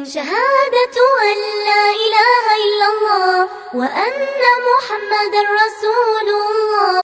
شهادة أن لا إله إلا الله وأن محمد رسول الله.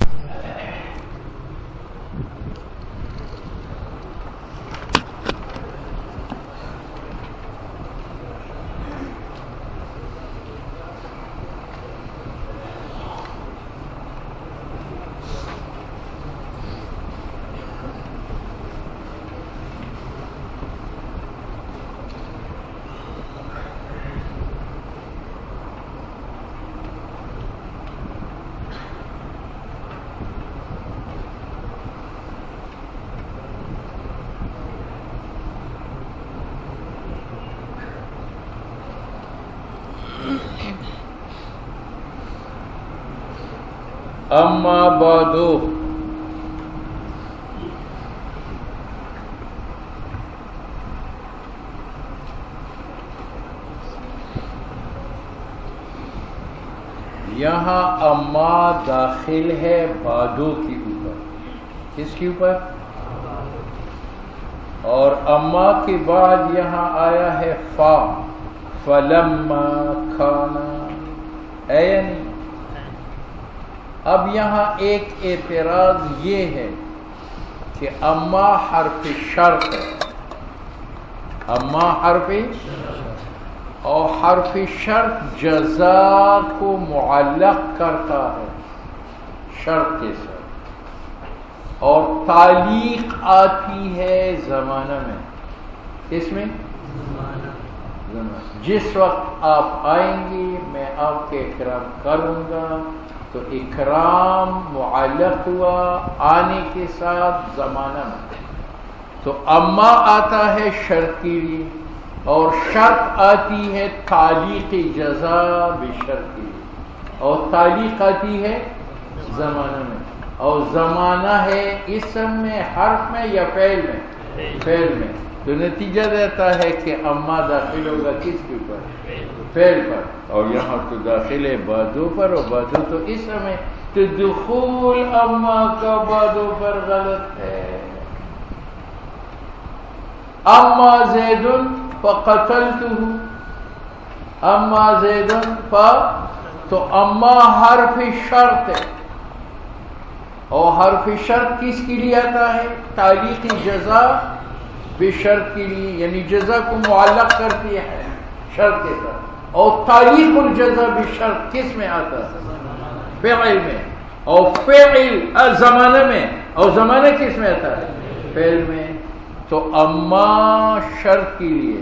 اما بعد، یہاں اما داخل ہے بادو کے اوپر. کس کے اوپر؟ اور اما کے بعد یہاں آیا ہے فا، فلما کھانا. این اب یہاں ایک اعتراض یہ ہے کہ اما حرف شرط ہے، اما حرف اور حرف شرط جزا کو معلق کرتا ہے شرط کے ساتھ، اور تعلیق آتی ہے زمانہ میں. اس میں جس وقت آپ آئیں گے میں آپ کے اکرام کروں گا، تو اکرام معلق ہوا آنے کے ساتھ زمانہ میں. تو اما آتا ہے شرط کے لیے، اور شرط آتی ہے تعلیق جزا بشرط کے لیے، اور تعلیق آتی ہے زمانہ میں. اور زمانہ ہے اسم میں، حرف میں یا فعل میں؟ فعل میں. تو نتیجہ دیتا ہے کہ اما داخل ہوگا کس کے اوپر؟ فعل پر. اور یہاں تو داخل ہے بادو پر، اور بادو تو اسم ہے، تو دخول اما کا بادو پر غلط ہے. اما زید فقتلته، اما زید تو اما حرف شرط ہے، اور حرف شرط کس کے لیے آتا ہے؟ تعلیق جزا بشرط کے لیے، یعنی جزا کو معلق کرتی ہے شرط کے ساتھ. اور تعلیق الجزا بشرط کس میں آتا ہے؟ فعل میں. اور فعل زمانہ میں، اور زمانہ کس میں آتا ہے؟ فعل میں. تو اما شرط کے لیے،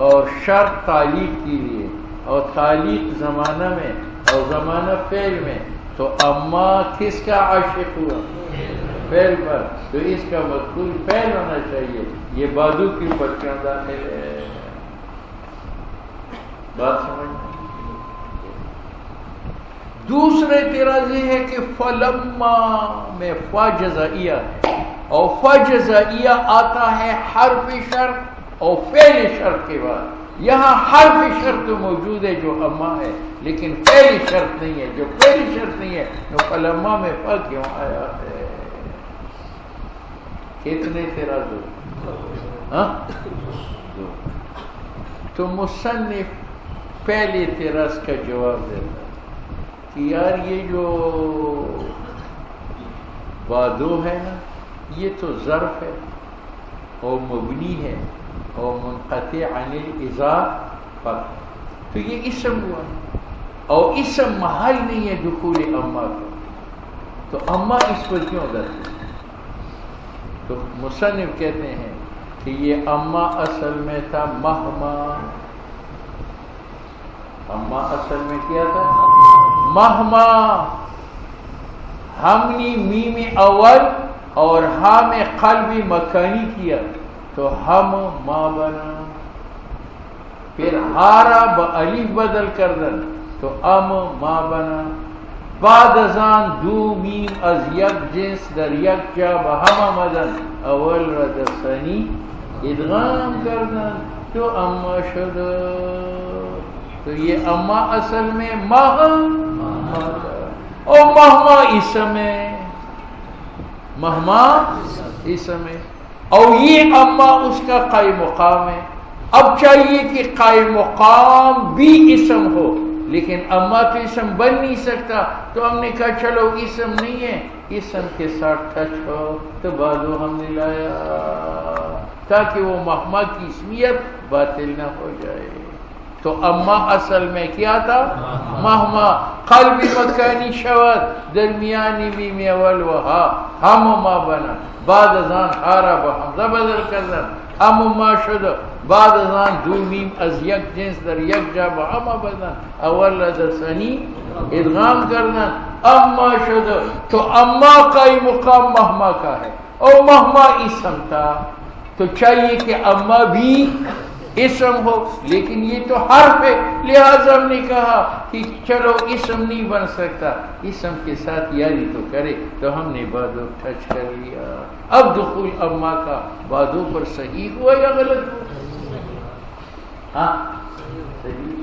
اور شرط تعلیق کے لیے، اور تعلیق زمانہ میں، اور زمانہ فعل میں. تو اما کس کا عاشق ہوا؟ فعل پر. تو اس کا مذکور فعل ہونا چاہیے. یہ بادو کی اوپر کیوں داخل ہے؟ بات سمجھ. دوسرے اعتراض یہ ہے کہ فلما میں فا جزائیہ ہے، اور فا جزائیہ آتا ہے حرف شرط اور فعل شرط کے بعد. یہاں حرف شرط موجود ہے جو اما ہے، لیکن فعل شرط نہیں ہے. جو فعل شرط نہیں ہے تو فلما میں فا کیوں آیا ہے؟ کتنے اعتراض ہو؟ دو. تو مصنف پہلے اعتراض کا جواب دیتا کہ یار یہ جو بادو ہے نا، یہ تو ظرف ہے اور مبنی ہے اور منقطع عن الاضافہ، تو یہ اسم ہوا، اور اسم محل نہیں ہے دخول اما کا. تو اما اس پر کیوں داخل؟ تو مصنف کہتے ہیں کہ یہ اما اصل میں تھا مہما. اما اصل میں کیا تھا؟ مہما. ہم نے میم اول اور ہاں میں قلبی مکانی کیا تو ہم ما بنا. پھر ہارا الف بدل کر دن تو ام ما بنا. بعد ازان دو میم از یک جنس در یک جا بہم مدن اول رد ثانی ادغام کردن تو اما شد. تو یہ اما اصل میں اور مہما اسم ہے، مہما اسم ہے، اور یہ اما اس کا قائم مقام ہے. اب چاہیے کہ قائم مقام بھی اسم ہو، لیکن اما تو اسم بن نہیں سکتا، تو ہم نے کہا چلو اسم نہیں ہے، اسم کے ساتھ ٹچ ہو، تو بادو ہم نے لایا تاکہ وہ مہما کی اسمیت باطل نہ ہو جائے۔ تو اما اصل میں کیا تھا؟ مہما، قلبی مکانی شود درمیانی میم اول و ہا، ہم ما بنا بعد از آن حارا با حمزه بدل کردن، هم ما شد بعد از آن دو میم از یک جنس در یک جا با هم بدن، اول را در ثانی ادغام کردن، اما شد، تو اما قائم مقام مہما کا ہے اور مہما اسم تھا، تو چاہیے کہ اما بھی اسم ہو، لیکن یہ تو حرف ہے، لہذا ہم نے کہا کہ چلو اسم نہیں بن سکتا، اسم کے ساتھ یاری تو کرے، تو ہم نے بادو ٹچ کر لیا۔ اب دخول اما کا بادو پر صحیح ہوا یا غلط ہوا؟ ہاں صحیح۔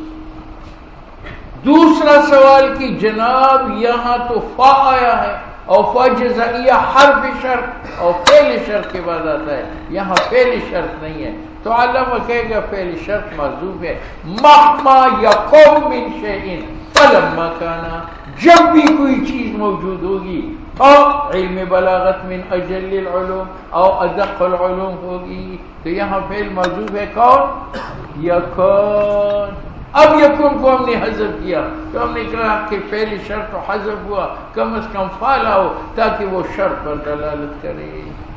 دوسرا سوال کہ جناب یہاں تو فا آیا ہے اور فا جزائیہ حرف شرط اور فعل شرط کے بعد آتا ہے، یہاں فعل شرط نہیں ہے، تو علامہ کہے گا فعل شرط محذوف ہے، مہما یکن من شیء فلما کانا، جب بھی کوئی چیز موجود ہوگی، اور علم بلاغت من اجل العلوم او ادق العلوم ہوگی، تو یہاں فعل محذوف ہے کون؟ یکن۔ اب یکن کو ہم نے حذف کیا، تو ہم نے کہا کہ فعل شرط حذف ہوا، کم از کم فعل ہو تاکہ وہ شرط پر دلالت کرے،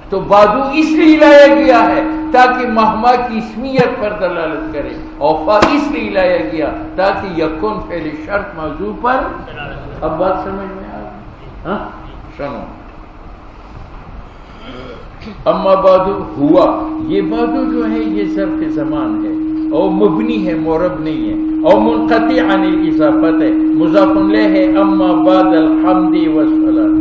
تو بادو اس لیے لایا گیا ہے تاکہ مہما کی اسمیت پر دلالت کرے، اور فا اس لیے لایا گیا تاکہ یکن فعل شرط موضوع پر۔ اب بات سمجھ میں آ گئی؟ ہاں سنو، اما بادو ہوا، یہ بادو جو ہے یہ ظرف زمان ہے اور مبنی ہے، معرب نہیں ہے، اور منقطع عن الاضافت ہے، مضاف الیہ ہے، اما بعد الحمد والصلاۃ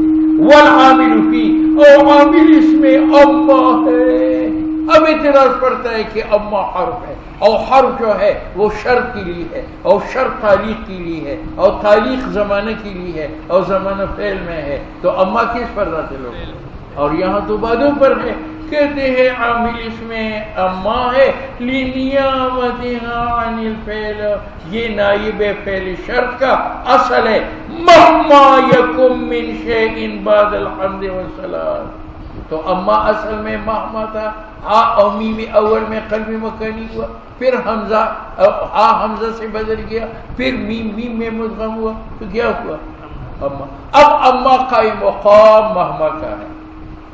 والعامل فی، اور عامل اس میں اما ہے۔ اب اعتراض پڑتا ہے کہ اما حرف ہے، اور حرف جو ہے وہ شرط کے لیے ہے، اور شرط تعلیق کے لیے ہے، اور تعلیق زمانہ کے لیے ہے، اور زمانہ فعل میں ہے، تو اما کس پر نازل ہوگی؟ اور یہاں تو بادوں پر ہے، کہتے ہیں عامل اس میں اما ہے، لِنِيَامَتِهَا عَنِ الْفِعْلِ، یہ نائب فعل شرط کا اصل ہے، مَهْمَا يَكُن مِّن شَيْءٍ بَعْدَ الْحَمْدِ وَالصَّلَاةِ، تو اما اصل میں مہما تھا، ہا اور میم اول میں قلبی مکانی ہوا، پھر حمزہ ہا حمزہ سے بدل گیا، پھر میم میں مدغم ہوا، تو کیا ہوا؟ اما۔ اب اما قائم مقام مہما کا ہے،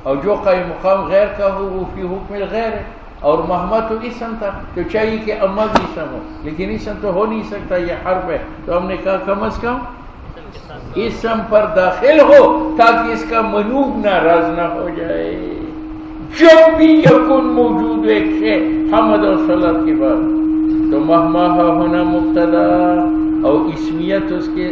اور جو قائم مقام غیر کا ہو وہ فی حکم الغیر ہے، اور مہما تو اسم تھا، تو چاہیے کہ اما بھی اسم ہو، لیکن اسم تو ہو نہیں سکتا، یہ حرف ہے، تو ہم نے کہا کم از کم اسم پر داخل ہو تاکہ اس کا منوب ناراض نہ ہو جائے۔ جب بھی یکن موجود ایک شے حمد اور صلاۃ کے بعد، تو مہما ہونا مبتدا اور اسمیت اس کے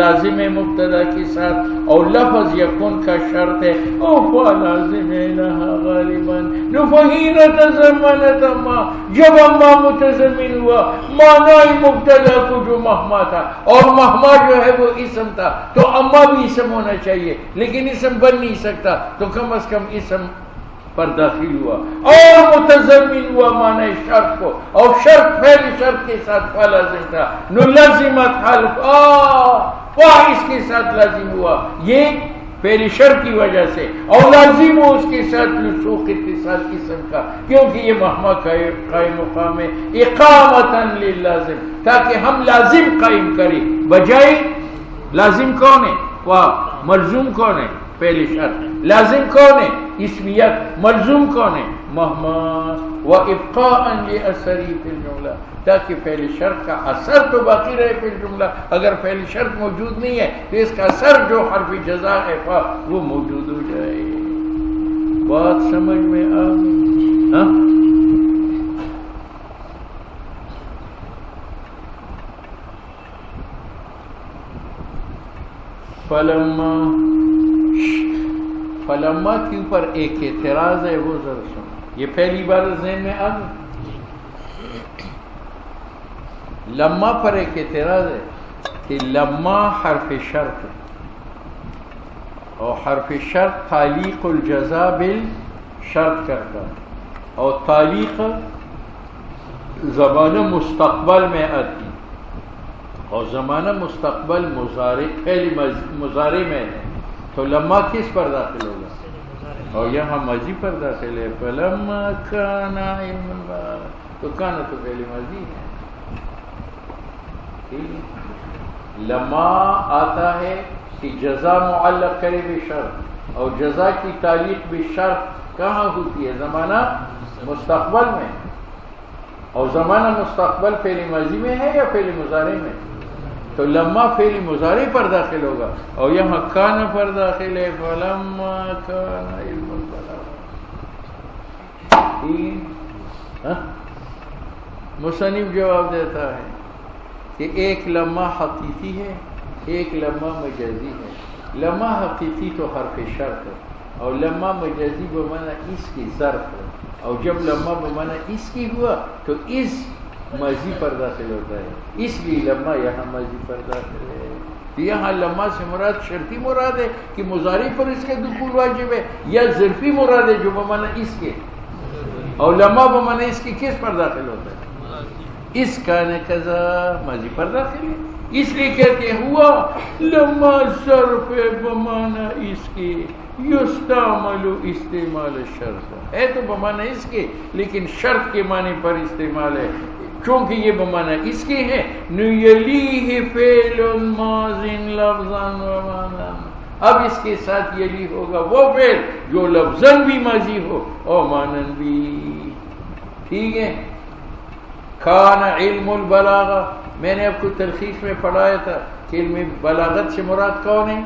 لازم ہے مبتدا کے ساتھ، اور لفظ یکن کا شرط ہے، او فا لازم ہے لہا غالباً نفہین تضمنت اما، جب اما متضمن ہوا معنی مبتدا کو جو مہما تھا، اور مہما جو ہے وہ اسم تھا، تو اما بھی اسم ہونا چاہیے، لیکن اسم بن نہیں سکتا، تو کم از کم اسم پر داخل ہوا، اور متضمن ہوا معنی شرط کو، اور شرط فعل شرط کے ساتھ فا لازم تھا، نو لازمت حلف فا اس کے ساتھ لازم ہوا، یہ فعل شرط کی وجہ سے، اور لازم ہو اس کے ساتھ لسوق اتصال اسم کا، کیونکہ یہ مہما قائم مقام ہے اقامتاً للازم، تاکہ ہم لازم قائم کریں، بجائے لازم کون ہے؟ فا، ملزوم کون ہے؟ فعل شرط، لازم کون ہے؟ اسمیت، ملزوم کون ہے؟ مہما، وابقاء لاثری فی الجملہ، تاکہ فعل شرط کا اثر تو باقی رہے فی الجملہ، اگر فعل شرط موجود نہیں ہے تو اس کا اثر جو حرف جزا ہے فا وہ موجود ہو جائے۔ بات سمجھ میں آ گئی؟ ہاں فلما کے اوپر ایک اعتراض ہے، وہ ذرا سنو، یہ پہلی بار ذہن میں آ گئی۔ لما پر ایک اعتراض ہے کہ لما حرف شرط ہے، اور حرف شرط تعلیق الجزا بالشرط کرتا ہے، اور تعلیق زمانہ مستقبل میں آتی اور زمانہ مستقبل فعل مضارع میں ہے، تو لما کس پر داخل ہوگا؟ اور یہاں ماضی پر داخل ہے، فلما کان علم البلاغہ، تو کانا تو فعل ماضی ہے. لما آتا ہے کہ جزا معلق کرے بشرط، اور جزا کی تعلیق بشرط کہاں ہوتی ہے؟ زمانہ مستقبل میں. اور زمانہ مستقبل فعل ماضی میں ہے یا فعل مضارع میں؟ تو لما فعل مضارع پر داخل ہوگا اور یہاں کان پر داخل ہے، فلما کان علم البلاغہ. مصنف جواب دیتا ہے کہ ایک لما حقیقی ہے، ایک لما مجازی ہے. لما حقیقی تو حرف شرط ہے، اور لما مجازی بمعنی اس کی ظرف ہے، اور جب لما بمعنی اس کی ہوا تو اس ماضی پر داخل ہوتا ہے، اس لیے لما یہاں ماضی پر داخل ہے. یہاں لما سے مراد شرطی مراد ہے کہ مضارع پر اس کے دخول واجب ہے، یا ظرفی مراد ہے جو بمعنی اس کے، اور لما بمعنی اس کی کس پر داخل ہوتا ہے؟ اس کان کذا ماضی پر داخل ہے. اس لیے کہتے ہوا لما ظرف بمعنی اس کی یستعمل استعمال الشرط ہے، تو بمعنی اس کے لیکن شرط کے معنی پر استعمال ہے. چونکہ یہ بمعنی اس کے ہیں، یلیہ فعل ماض لفظا و معنی، اب اس کے ساتھ یلی ہوگا وہ فعل جو لفظاً بھی ماضی ہو اور معنن بھی. ٹھیک ہے. کان علم البلاغہ، میں نے آپ کو تلخیص میں پڑھایا تھا کہ علم بلاغت سے مراد کون ہے؟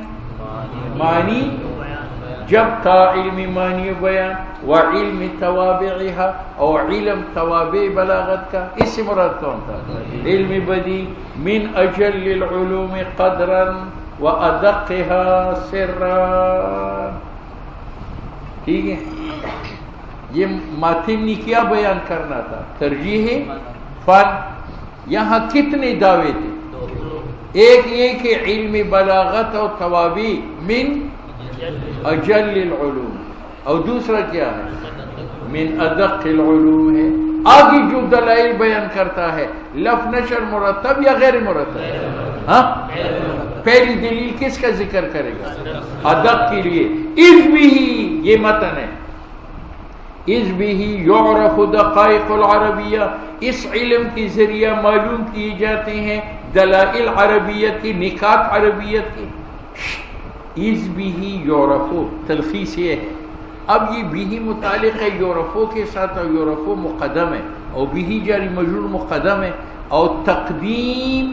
معنی. جب تھا علم معنی بیان و علم توابعها اور علم توابع بلاغت کا، اس سے مراد کون تھا؟ علم بدی. من اجل العلوم قدرا و ادقها سرا. ٹھیک ہے. یہ ماتن نے کیا بیان کرنا تھا؟ ترجیح فن. یہاں کتنے دعوے تھے؟ ایک یہ کہ علم بلاغت اور توابع من اجل العلوم، اور دوسرا کیا ہے؟ من ادق العلوم ہے. آگے جو دلائل بیان کرتا ہے لف نشر مرتب یا غیر مرتب؟ ہاں، پہلی دلیل کس کا ذکر کرے گا؟ ادق کے لیے. اذ بھی یہ متن ہے، اذ بھی یعرف دقائق العربیہ، اس علم کے ذریعہ معلوم کیے جاتے ہیں دلائل عربیت کی، نکات عربیت کی. اذ بھی یعرفو تلخیص یہ ہے. اب یہ بھی متعلق ہے یعرفو کے ساتھ، اور یعرفو مقدم ہے اور بھی جاری مجرور مقدم ہے، اور تقدیم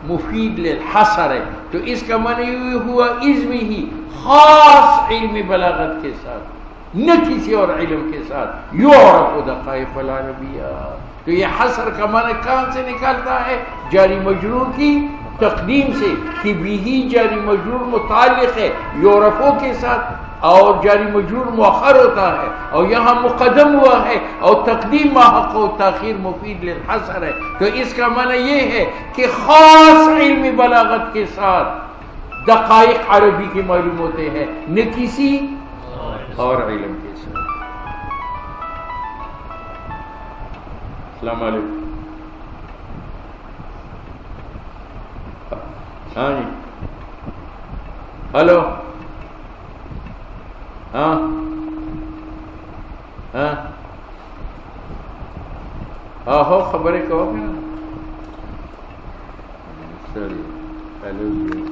مفید للحصر ہے. تو اس کا معنی ہوا اذ بھی خاص علم بلاغت کے ساتھ، نہ کسی اور علم کے ساتھ. یعرف دقائق العربیہ، تو یہ حصر کا معنی کہاں سے نکالتا ہے؟ جاری مجرور کی تقدیم سے، کہ بھی جاری مجرور متعلق ہے یعرفو کے ساتھ، اور جاری مجرور مؤخر ہوتا ہے، اور یہاں مقدم ہوا ہے، اور تقدیم ما حق و تاخیر مفید للحصر ہے. تو اس کا معنی یہ ہے کہ خاص علم بلاغت کے ساتھ دقائق عربی کے معلوم ہوتے ہیں، نہ کسی اور علم کے ساتھ. السلام علیکم. ہاں جی، ہلو. ہاں ہاں آہو خبریں کہو گے نا. چلیے ہلو جی.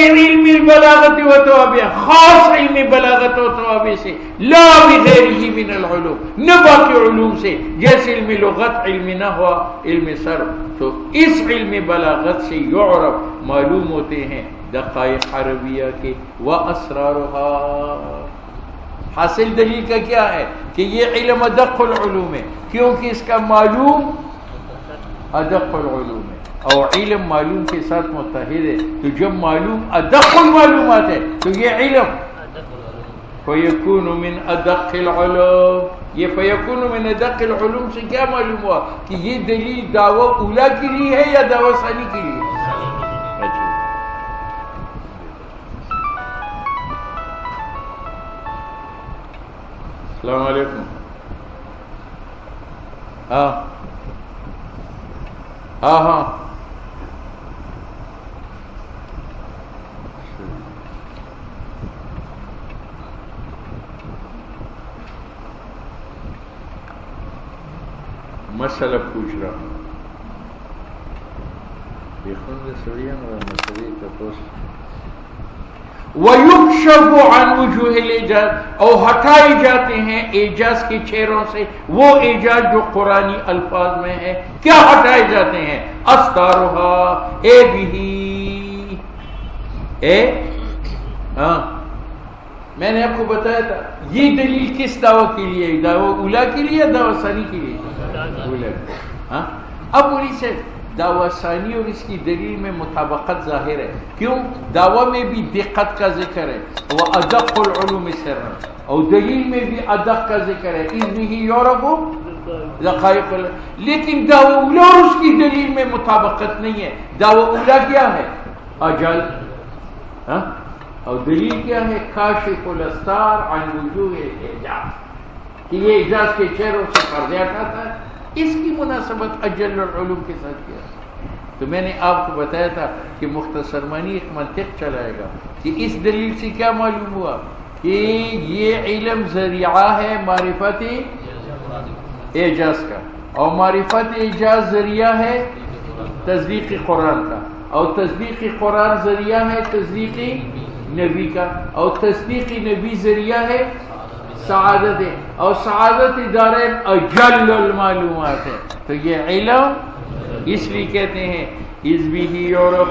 علم البلاغت و توابع، خاص علم بلاغت و توابع سے، لا بغیرہ من العلوم، نہ باقی علوم سے، جیسے علم لغت، علم نحو، علم صرف. تو اس علم بلاغت سے یعرف معلوم ہوتے ہیں دقائق عربیہ کے و اسرارها. حاصل دلیل کا کیا ہے کہ یہ علم ادق العلوم ہے، کیونکہ اس کا معلوم ادق العلوم ہے، اور علم معلوم کے ساتھ متحد ہے. تو جب معلوم ادق المعلومات ہے تو یہ علم فیکون من ادق العلوم. یہ فیکون من ادق العلوم سے کیا معلوم ہوا کہ یہ دلیل دعوی اولا کے لیے ہے یا دعوی ثانی کے لیے؟ السلام علیکم. ہاں ہاں ہاں مسئلہ پوچھ رہا ہوں وَيُكْشَفُ عَنْ وُجُوهِ الْإِعْجَازِ، اور ہٹائے جاتے ہیں اعجاز کے چہروں سے وہ اعجاز جو قرآنی الفاظ میں ہے. کیا ہٹائے جاتے ہیں؟ استارها اے بھی اے ہاں میں نے آپ کو بتایا تھا یہ دلیل کس دعویٰ کے لیے؟ دعویٰ اولا کے لیے، دعویٰ ثانی کے لیے؟ اولا. ہاں اب انہی سے دعویٰ ثانی اور اس کی دلیل میں مطابقت ظاہر ہے. کیوں؟ دعویٰ میں بھی دقت کا ذکر ہے وَأَدَقُّ الْعُلُومِ سِرًّا، اور دلیل میں بھی ادق کا ذکر ہے اِذْ بِهِ يُعْرَفُ دقائق. لیکن دعویٰ اولا اور اس کی دلیل میں مطابقت نہیں ہے. دعویٰ اولا کیا ہے؟ اجل، ہاں، اور دلیل کیا ہے؟ کاشف الاستار عن وجوہ الاعجاز، کہ یہ اعجاز کے چہروں سے پردے ہٹاتا ہے. اس کی مناسبت اجل العلوم کے ساتھ کیا ہے. تو میں نے آپ کو بتایا تھا کہ مختصر معنی ایک منطق چلائے گا کہ اس دلیل سے کیا معلوم ہوا کہ یہ علم ذریعہ ہے معرفت اعجاز کا، اور معرفت اعجاز ذریعہ ہے تصدیق قرآن کا، اور تصدیق قرآن ذریعہ ہے تصدیق نبی کا، اور تصدیق نبی ذریعہ ہے سعادت ہے، اور سعادت دارین اجل المعلومات ہے. تو یہ علم اس لیے کہتے ہیں اِذْ بِهِ يُعْرَفُ،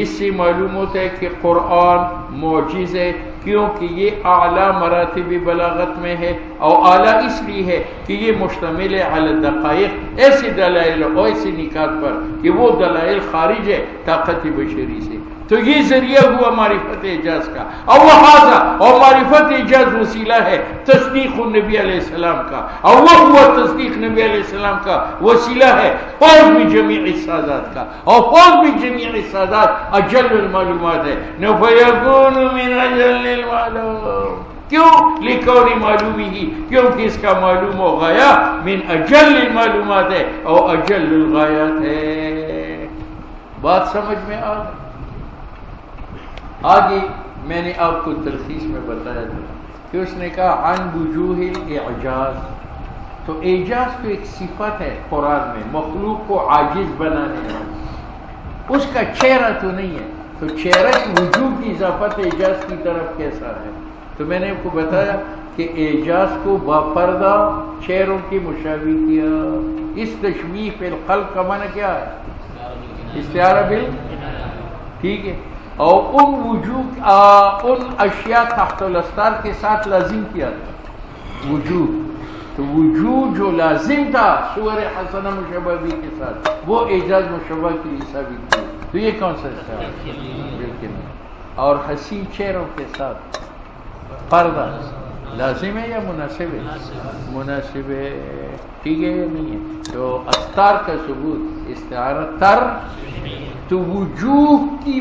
اس سے معلوم ہوتا ہے کہ قرآن معجز ہے، کیونکہ یہ اعلیٰ مراتب بلاغت میں ہے، اور اعلیٰ اس لیے ہے کہ یہ مشتمل ہے علی الدقائق، ایسے دلائل اور ایسے نکات پر کہ وہ دلائل خارج ہے طاقت بشری سے. تو یہ ذریعہ ہوا معرفت اعجاز کا، اور لہذا اور معرفت اعجاز وسیلہ ہے تصدیق النبی علیہ السلام کا، اور وہ ہوا تصدیق نبی علیہ السلام کا وسیلہ ہے فوز بجمیع السادات کا، اور فوز بجمیع السادات اجل المعلومات ہے. فَيَكُونُ مِنْ اجل المعلوم، کیوں؟ لِكَوْنِ معلومِهِ، کیونکہ اس کا معلوم و غایا من اجل المعلومات ہے اور اجل الغایات ہے. بات سمجھ میں آ گئی؟ آگے میں نے آپ کو تلخیص میں بتایا تھا کہ اس نے کہا عن وجوہ الاعجاز، تو اعجاز تو ایک صفت ہے قرآن میں مخلوق کو عاجز بنانے والی، اس کا چہرہ تو نہیں ہے. تو چہرہ کی وجوہ کی اضافت اعجاز کی طرف کیسا ہے؟ تو میں نے آپ کو بتایا کہ اعجاز کو باپردہ چہروں کی مشابہ کیا. اس تشبیہ فی الخلق کا معنی کیا ہے؟ استعارہ بال، ٹھیک ہے، اور ان وجوہ ان اشیاء تحت الاستار کے ساتھ لازم کیا تھا وجوہ. تو وجوہ جو لازم تھا صور حسنہ مشبہ بھی کے ساتھ، وہ اعجاز مشبہ کے لیے ثابت کی. تو یہ کون سا ہے؟ بالکل نہیں. اور حسین چہروں کے ساتھ پردہ لازم ہے یا مناسب ہے؟ مناسب ہے، ٹھیک ہے یا نہیں ہے؟ تو استار کا ثبوت استعارہ تر، تو وجوہ کی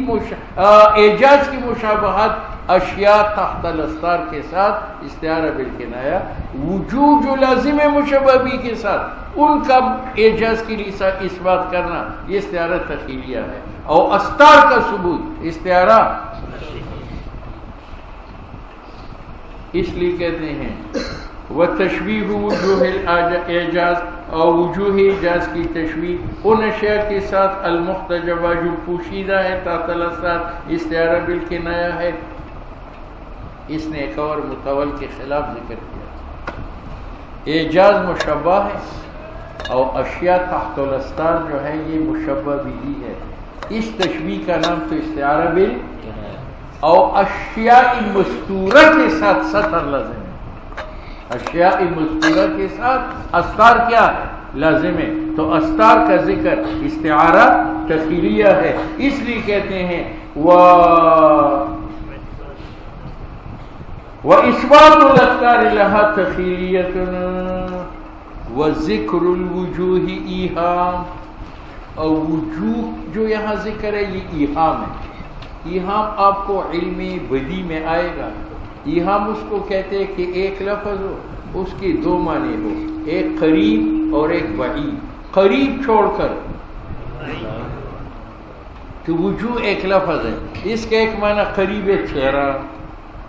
اعجاز کی مشابہت اشیاء تحت الاستار کے ساتھ استعارہ بالکنایہ. وجوہ جو لازم ہے مشبہ کے ساتھ ان کا اعجاز کے لیے اس بات کرنا یہ استعارہ تخیلیہ ہے. اور استار کا ثبوت استعارہ اس لیے کہتے ہیں وتشبیہ وجوہ الاعجاز، اور وجوہ اعجاز کی تشبیہ ان اشیاء کے ساتھ المحتجبہ جو پوشیدہ ہے تحت الاستار استعارہ بالکنایہ ہے. اس نے ایک اور متول کے خلاف ذکر کیا. اعجاز مشبہ ہے اور اشیاء تحت الاستار جو ہے یہ مشبہ بھی ہے. اس تشبیہ کا نام تو استعارہ بال، اور اشیاء مستورہ کے ساتھ سطر لازم ہے. اشیاء مستورہ کے ساتھ استار کیا ہے؟ لازم ہے. تو استار کا ذکر استعارہ تخیلیہ ہے. اس لیے کہتے ہیں وَإِثْبَاتُ الْأَسْتَارِ لَهَا تَخِيلِيَةٌ وَذِكْرُ الْوُجُوهِ ایہام. اور وجوہ جو یہاں ذکر ہے یہ ایہام ہے. ایہام آپ کو علم بدی میں آئے گا. ایہام اس کو کہتے ہیں کہ ایک لفظ ہو اس کے دو معنی ہو، ایک قریب اور ایک بعید. قریب چھوڑ کر تو وجوہ ایک لفظ ہے، اس کا ایک معنی قریب چہرہ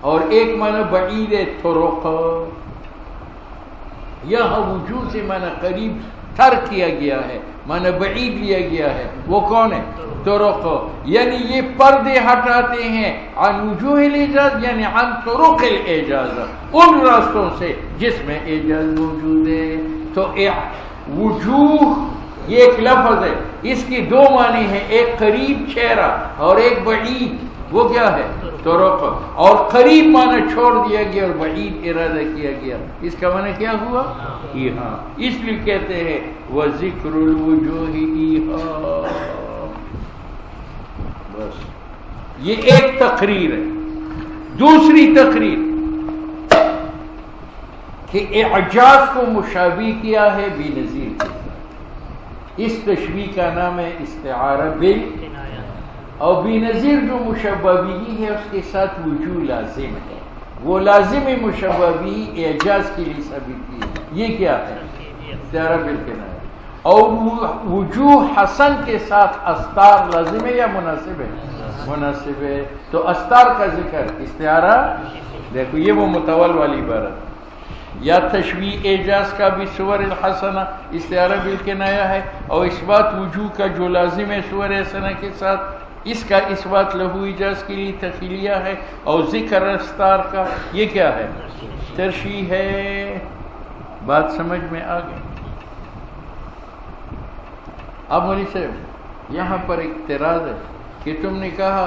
اور ایک معنی بعید طرق. یہاں وجوہ سے معنی قریب ترک کیا گیا ہے، معنی بعید لیا گیا ہے. وہ کون ہے؟ طرق. یعنی یہ پردے ہٹاتے ہیں عن وجوہ الاعجاز، یعنی عن طرق الاعجاز، ان راستوں سے جس میں اعجاز موجود ہے. تو وجوہ یہ ایک لفظ ہے، اس کی دو معنی ہیں، ایک قریب چہرہ اور ایک بعید. وہ کیا ہے؟ طرق. اور قریب معنی چھوڑ دیا گیا اور بعید ارادہ کیا گیا. اس کا معنی کیا ہوا؟ ایہاں. اس لیے کہتے ہیں وَذِكْرُ الْوُجُوهِ ایہاں. بس یہ ایک تقریر ہے. دوسری تقریر کہ اعجاز کو مشابہ کیا ہے بے نظیر کے ساتھ. اس تشبیہ کا نام ہے استعارہ بالکنایہ. اور بے نظیر جو مشبہ بھی ہے اس کے ساتھ وجوہ لازم ہے. وہ لازم مشبہ بھی اعجاز کے لیے ثابت کی ہے. یہ کیا ہے؟ استعارہ بالکنایہ. اور وجوہ حسن کے ساتھ استار لازم ہے یا مناسب ہے؟ مناسب ہے. تو استار کا ذکر استعارہ. دیکھو یہ وہ متول والی عبارت. یا تشبیہ اعجاز کا بھی صور الحسنہ استعارہ بالکنایہ ہے، اور اس بات وجوہ کا جو لازم ہے صور حسنہ کے ساتھ، اس کا اس بات لہو اعجاز کے لیے تخیلیہ ہے. اور ذکر استار کا یہ کیا ہے؟ ترشیح ہے. بات سمجھ میں آ گئی؟ اب مولی صاحب یہاں پر ایک اعتراض ہے کہ تم نے کہا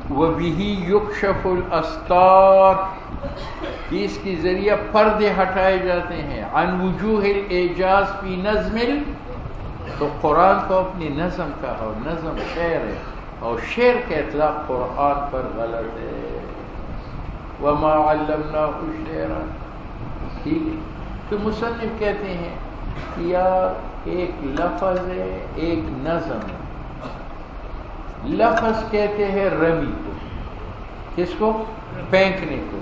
وَبِهِ يُكْشَفُ الْأَسْتَارِ، کہ اس کے ذریعہ پردے ہٹائے جاتے ہیں عن وجوہ الاعجاز فی نظم تو قرآن کو اپنی نظم کہا، اور نظم شعر ہے، اور شعر کا اطلاق قرآن پر غلط ہے. وَمَا عَلَّمْنَاهُ الشِّعْرَ. ٹھیک ہے. تو مصنف کہتے ہیں کہ یار ایک لفظ ہے ایک نظم ہے. لفظ کہتے ہیں رمی کو، کس کو؟ پھینکنے کو.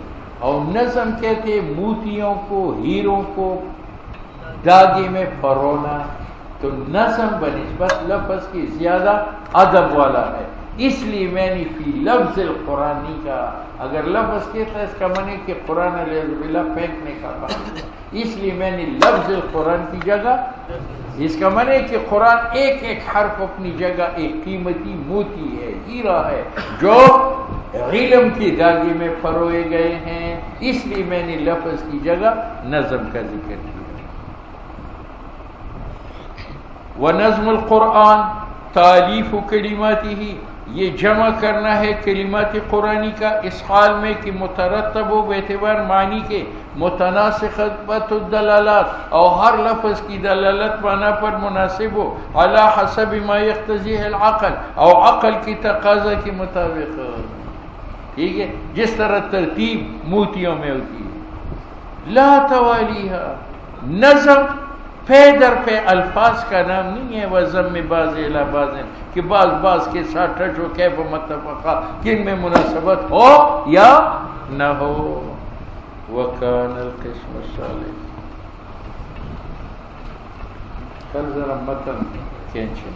اور نظم کہتے ہیں موتیوں کو، ہیروں کو داغے میں پرونا. تو نظم بنسبت لفظ کی زیادہ ادب والا ہے. اس لیے میں نے فی لفظ القرآن نہیں کہا. اگر لفظ کہتا ہے اس کا معنی کہ قرآن علیہ باللہ پھینکنے کا کام. اس لیے میں نے لفظ القرآن کی جگہ، اس کا معنی کہ قرآن ایک ایک حرف اپنی جگہ ایک قیمتی موتی ہے، ہیرا ہے، جو علم کی داغے میں پروئے گئے ہیں. اس لیے میں نے لفظ کی جگہ نظم کا ذکر کیا. وَنَظْمُ الْقُرْآنِ تالیف کلماتہ، یہ جمع کرنا ہے کلمات قرآنی کا اس حال میں کہ مترتب و باعتبار معنی کے متناسخت الدلالات، اور ہر لفظ کی دلالت معنی پر مناسب ہو، علی حسب ما یقتضیہ العقل، اور عقل کی تقاضا کے مطابق. ٹھیک ہے. جس طرح ترتیب موتیوں میں ہوتی ہے. لا توالیہا، نظم پے در پہ الفاظ کا نام نہیں ہے. وزم میں باز الا بازن، کہ بعض کے ساتھ ٹچ ہو کیف متفقہ، کن میں مناسبت ہو یا نہ ہو. وَكَانَ الْقِسْمُ الثَّالِثُ. کل ذرا متن کھینچیں.